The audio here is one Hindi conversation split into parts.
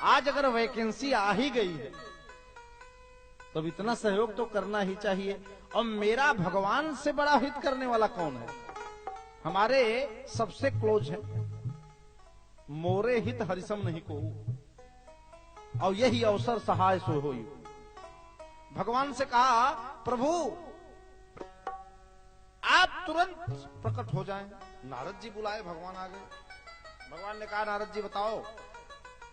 आज अगर वैकेंसी आ ही गई है तो इतना सहयोग तो करना ही चाहिए। और मेरा भगवान से बड़ा हित करने वाला कौन है? हमारे सबसे क्लोज है, मोरे हित हरिसम नहीं को, और यही अवसर सहाय सो होई। भगवान से कहा, प्रभु आप तुरंत प्रकट हो जाएं। नारद जी बुलाए, भगवान आ गए। भगवान ने कहा, नारद जी बताओ।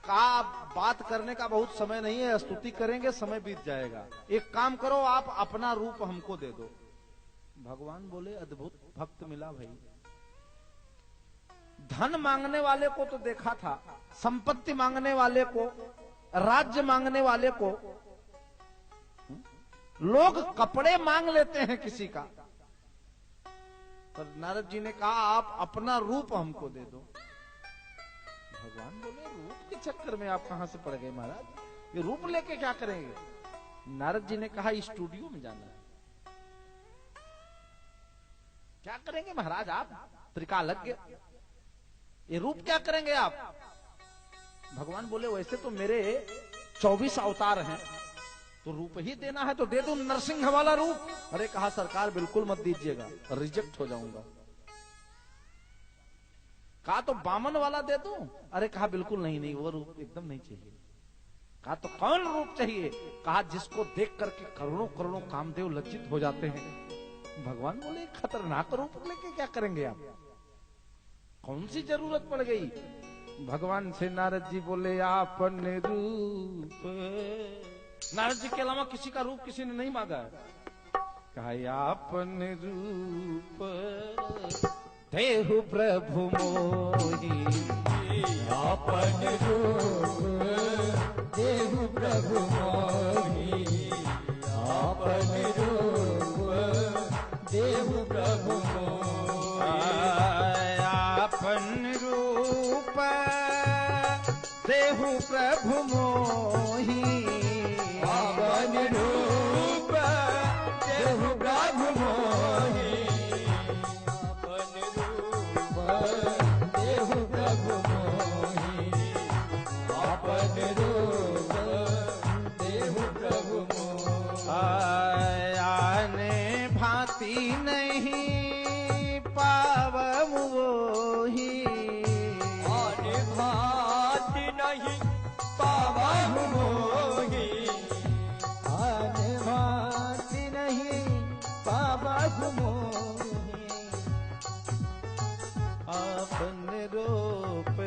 कहा, बात करने का बहुत समय नहीं है, स्तुति करेंगे समय बीत जाएगा। एक काम करो, आप अपना रूप हमको दे दो। भगवान बोले, अद्भुत भक्त मिला भाई। धन मांगने वाले को तो देखा था, संपत्ति मांगने वाले को, राज्य मांगने वाले को, लोग कपड़े मांग लेते हैं किसी का, पर नारद जी ने कहा आप अपना रूप हमको दे दो। भगवान बोले, रूप के चक्कर में आप कहां से पड़ गए महाराज, ये रूप लेके क्या करेंगे? नारद जी ने कहा, स्टूडियो में जाना है। क्या करेंगे महाराज आप त्रिकालज्ञ, ये रूप क्या करेंगे आप? भगवान बोले, वैसे तो मेरे 24 अवतार हैं, तो रूप ही देना है तो दे दो नरसिंह वाला रूप। अरे कहा, सरकार बिल्कुल मत दीजिएगा, रिजेक्ट हो जाऊंगा। कहा, तो बामन वाला दे दूं? अरे कहा, बिल्कुल नहीं, नहीं वो रूप एकदम नहीं चाहिए। कहा, तो कौन रूप चाहिए? कहा, जिसको देख करके करोड़ों करोड़ों कामदेव लज्जित हो जाते हैं। भगवान बोले, खतरनाक रूप लेके क्या करेंगे आप, कौन सी जरूरत पड़ गई? भगवान से नारद जी बोले, आपन रूप। नारद जी के अलावा किसी का रूप किसी ने नहीं मांगा है। कहा, आपन रूप देहु प्रभु मोहि, आपन रूप देहु प्रभु मोहि, आपन रूप देहु प्रभु मोहि, आपन रूप देहु प्रभु मोहि, आपन रूप देहु प्रभु मोहि, आपन रूप देहु प्रभु मोहि, आपन रूप देहु प्रभु मोहि। आने भांति नहीं पावम मोहि, आने भांति नहीं पावम मोहि, आने भांति नहीं पावम मोहि, आपन रूप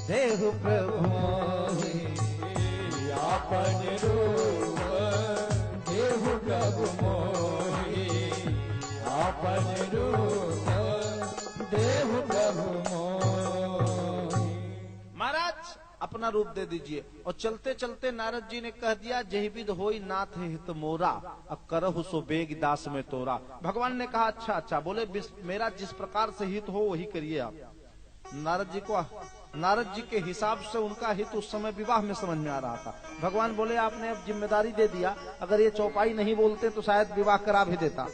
देहु प्रभु मोहि, आपन रूप देहु प्रभु मोहि, आपन रूप देहु प्रभु मोहि। महाराज अपना रूप दे दीजिए। और चलते चलते नारद जी ने कह दिया, जहि विध होई नाथ हित मोरा, करहु सो बेग दास में तोरा। भगवान ने कहा, अच्छा अच्छा। बोले, मेरा जिस प्रकार से हित हो वही करिए आप। नारद जी के हिसाब से उनका हित उस समय विवाह में समझ में आ रहा था। भगवान बोले, आपने अब जिम्मेदारी दे दिया, अगर ये चौपाई नहीं बोलते तो शायद विवाह करा भी देता,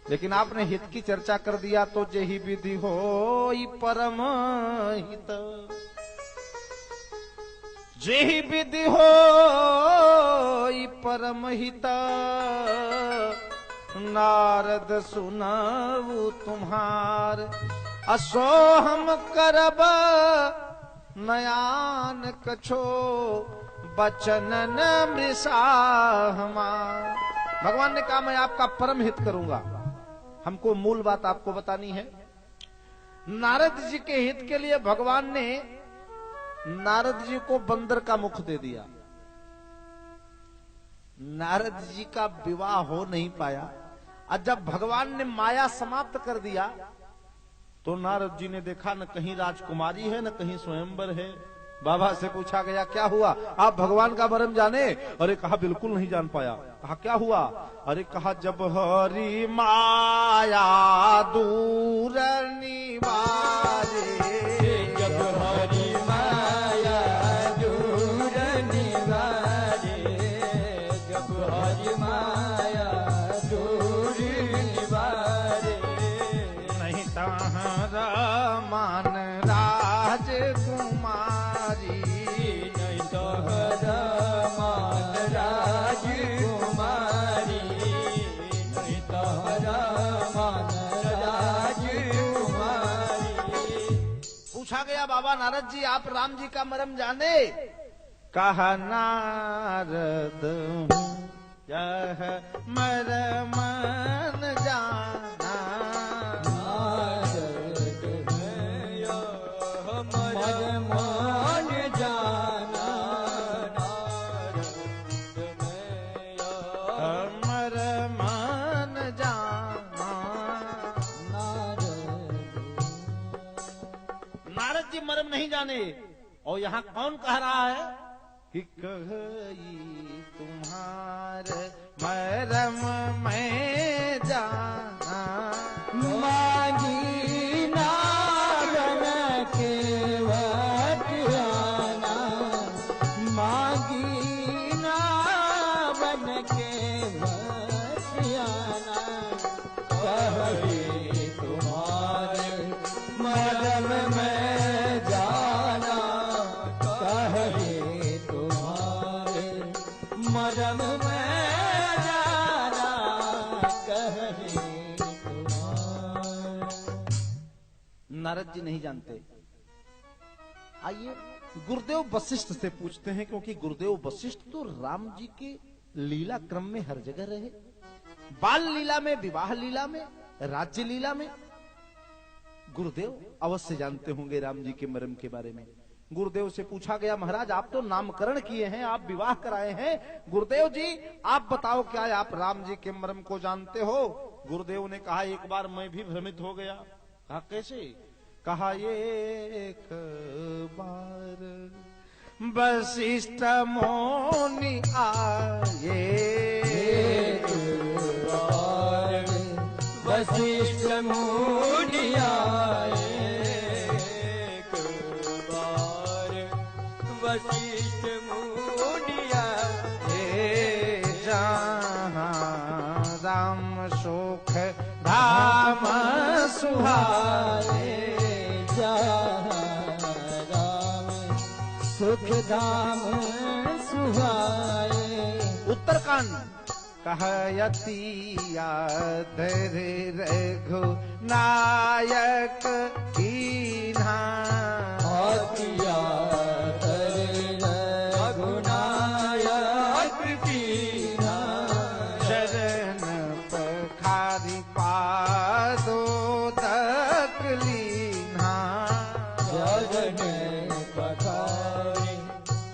लेकिन आपने हित की चर्चा कर दिया, तो जेहि विधि होई परम हित, जेहि विधि होई परम हित, नारद सुनऊ तुम्हार, असो हम करब नयान कछो, बचनन मृषा हमार। भगवान ने कहा, मैं आपका परम हित करूंगा। हमको मूल बात आपको बतानी है। नारद जी के हित के लिए भगवान ने नारद जी को बंदर का मुख दे दिया। नारद जी का विवाह हो नहीं पाया, और जब भगवान ने माया समाप्त कर दिया तो नारद जी ने देखा न कहीं राजकुमारी है न कहीं स्वयंवर है। बाबा से पूछा गया, क्या हुआ, आप भगवान का मर्म जाने? अरे कहा, बिल्कुल नहीं जान पाया। कहा, क्या हुआ? अरे कहा, जब हरि माया दूर निवारे, जब हरि माया दूर निवारे, जब हरि माया दूर निवारे, नहीं ताहरा मान राज राजकुमारी, नहीं तो मान राजकुमारी, नहीं तो मान राजकुमारी। पूछा गया बाबा नारद जी आप राम जी का मर्म जाने? कहा नारद हूँ यह मर्म न जाना, नारद है यह मर्म न जाना, नारद है यह मर्म न जाना। नारद जी मर्म नहीं जाने। और यहाँ कौन कह रहा है कि कही तुम्हारे मर्म में जाना, मांगी ना बन के वटियाना, मांगी ना बन के वटियाना, कही तुम्हारे मर्म में जाना, कही तुम्हारे मर्म में जाना, कही तुम्हारे। नारद जी नहीं जानते। आइए गुरुदेव वशिष्ठ से पूछते हैं, क्योंकि गुरुदेव वशिष्ठ तो राम जी के लीला क्रम में हर जगह रहे। बाल लीला में, विवाह लीला में, राज्य लीला में गुरुदेव अवश्य जानते होंगे राम जी के मर्म के बारे में। गुरुदेव से पूछा गया महाराज आप तो नामकरण किए हैं, आप विवाह कराए हैं, गुरुदेव जी आप बताओ क्या आप राम जी के मर्म को जानते हो? गुरुदेव ने कहा एक बार मैं भी भ्रमित हो गया। कहा कैसे? कहा एक बार वशिष्ठ मुनि आए, एक बार वशिष्ठ मुनि आए, एक बार वशिष्ठ मुनि आए, जहाँ राम सुख धाम सुहाए, जहाँ राम सुख धाम सुहाए। उत्तरकांड कहयति आदर रघु नायक कीन्हा, आतिया रघुनायक कीन्हा, शरण पखारी पादोदक लीन्हा, शरण पखारी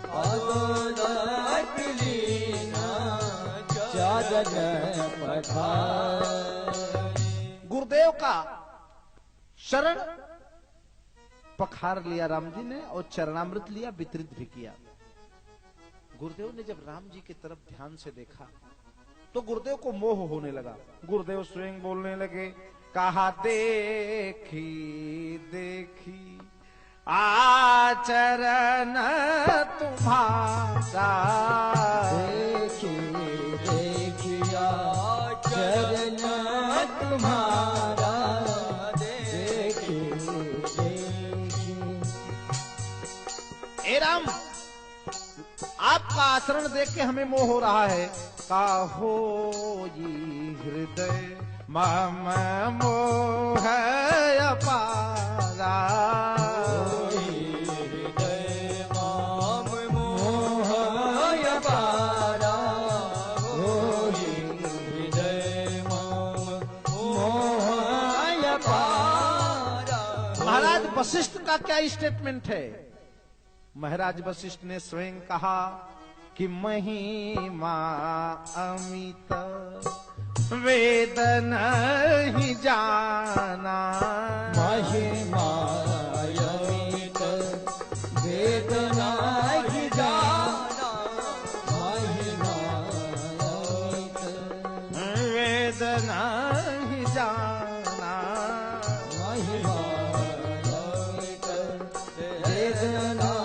पादोदक लीन्हा, शरण पखारी। गुरुदेव का शरण पखार लिया राम जी ने और चरणामृत लिया, वितरित भी किया। गुरुदेव ने जब राम जी की तरफ ध्यान से देखा तो गुरुदेव को मोह होने लगा। गुरुदेव स्वयं बोलने लगे, कहा देखी देखी आचरण तुम्हारा, देखी देखिया चरण तुम्हारा, देखी देखी। ए राम आपका आचरण देख के हमें मोह हो रहा है। काहो ये हृदय मम मोह अपारा, हृदय माम मोह अपारा, हृदय माम मोह अपारा। महाराज वशिष्ठ का क्या स्टेटमेंट है? महाराज वशिष्ठ ने स्वयं कहा कि महिमा अमित वेद नहीं जाना, महिमा अमित वेद नहीं जाना, महिमा अमित वेद नहीं जाना, महिमा अमित वेद नहीं